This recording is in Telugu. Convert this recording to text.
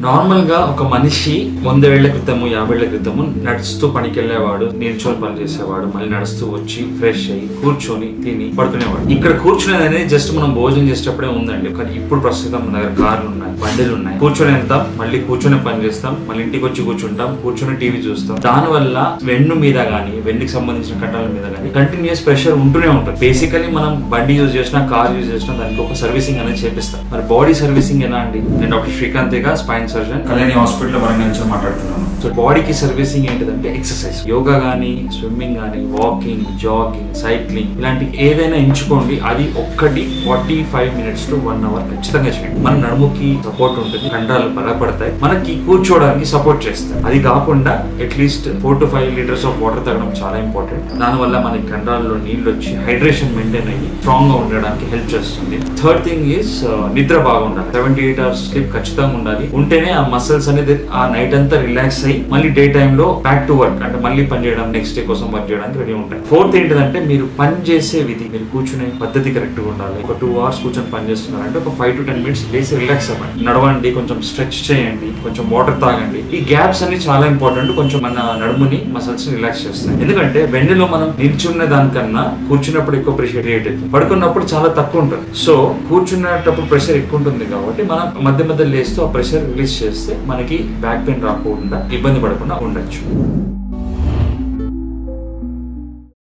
నార్మల్ గా ఒక మనిషి 100 ఏళ్ల క్రితము 50 ఏళ్ల క్రితము నడుస్తూ పనికి వెళ్ళేవాడు, నిల్చొని పని చేసేవాడు, మళ్ళీ నడుస్తూ వచ్చి ఫ్రెష్ అయ్యి కూర్చొని తిని పడుకునేవాడు. ఇక్కడ కూర్చునేది అనేది జస్ట్ మనం భోజనం చేసేటప్పుడే ఉందండి. కానీ ఇప్పుడు ప్రస్తుతం మన దగ్గర కార్లు ఉన్నాయి, బండిలు ఉన్నాయి. కూర్చొని వెళ్తాం, మళ్ళీ కూర్చొని పని చేస్తాం, మళ్ళీ ఇంటికి వచ్చి కూర్చుంటాం, కూర్చొని టీవీ చూస్తాం. దాని వల్ల వెన్ను మీద గానీ వెన్నుకి సంబంధించిన కండరాల మీద గానీ కంటిన్యూస్ ప్రెషర్ ఉంటూనే ఉంటుంది. బేసికలీ మనం బండి యూజ్ చేసినా కార్ యూజ్ చేసినా దానికి ఒక సర్వీసింగ్ అనేది చేపిస్తాం. మరి బాడీ సర్వీసింగ్ ఎలా అండి? నేను doctor Srikanth spine surgeon, Kalyani hospital Warangal నుంచి మాట్లాడుతున్నాను. సో బాడీకి సర్వీసింగ్ ఏంటిదంటే ఎక్సర్సైజ్, యోగా గానీ, స్విమ్మింగ్ గానీ, వాకింగ్, జాగింగ్, సైక్లింగ్ ఇలాంటి ఏదైనా ఎంచుకోండి. అది ఒక్కటి 45 minutes to 1 hour ఖచ్చితంగా చేయండి. మన నడుముకి సపోర్ట్ ఉంటుంది, కండరాలు బలపడతాయి, మనకి కూర్చోవడానికి సపోర్ట్ చేస్తాయి. అది కాకుండా at least 4 to 5 liters of water తాగడం చాలా ఇంపార్టెంట్. దానివల్ల మన కండరాల్లో నీళ్ళు వచ్చి హైడ్రేషన్ మెయింటైన్ అయ్యి స్ట్రాంగ్ గా ఉండడానికి హెల్ప్ చేస్తుంది. థర్డ్ థింగ్ ఈస్ నిద్ర బాగుండాలి. 78 hours స్లీప్ ఖచ్చితంగా ఉండాలి. ఉంటేనే ఆ మసిల్స్ అనేది ఆ నైట్ అంతా రిలాక్స్ అయ్యి మళ్ళీ డే టైమ్ లో బ్యాక్ టు వర్క్ అంటే మళ్ళీ పని చేయడం, నెక్స్ట్ డే కోసం వర్క్ చేయడానికి రెడీ ఉంటాయి. ఫోర్త్ ఏంటంటే మీరు పని చేసే విధి, మీరు కూర్చునే పద్ధతి కరెక్ట్ గా ఉండాలి. ఒక 2 hours కూర్చొని పని చేస్తున్నారంటే ఒక 5 to 10 minutes లేసి రిలాక్స్ అవ్వండి, నడవండి, కొంచెం స్ట్రెచ్ చేయండి, కొంచెం వాటర్ తాగండి. ఈ గ్యాప్స్ అన్ని చాలా ఇంపార్టెంట్. కొంచెం మన నడుముని మసిల్స్ రిలాక్స్ చేస్తాయి. ఎందుకంటే వెన్నులో మనం నిల్చున్న దానికన్నా కూర్చున్నప్పుడు ఎక్కువ ప్రెషర్ క్రియేట్ అవుతుంది, పడుకున్నప్పుడు చాలా తక్కువ ఉంటుంది. సో కూర్చున్నప్పుడు ప్రెషర్ ఎక్కువ ఉంటుంది కాబట్టి మనం మధ్య మధ్య లేస్తూ ఆ ప్రెషర్ రిలీజ్ చేస్తే మనకి బ్యాక్ పెయిన్ రాకుండా, ఇబ్బంది పడకుండా ఉండొచ్చు.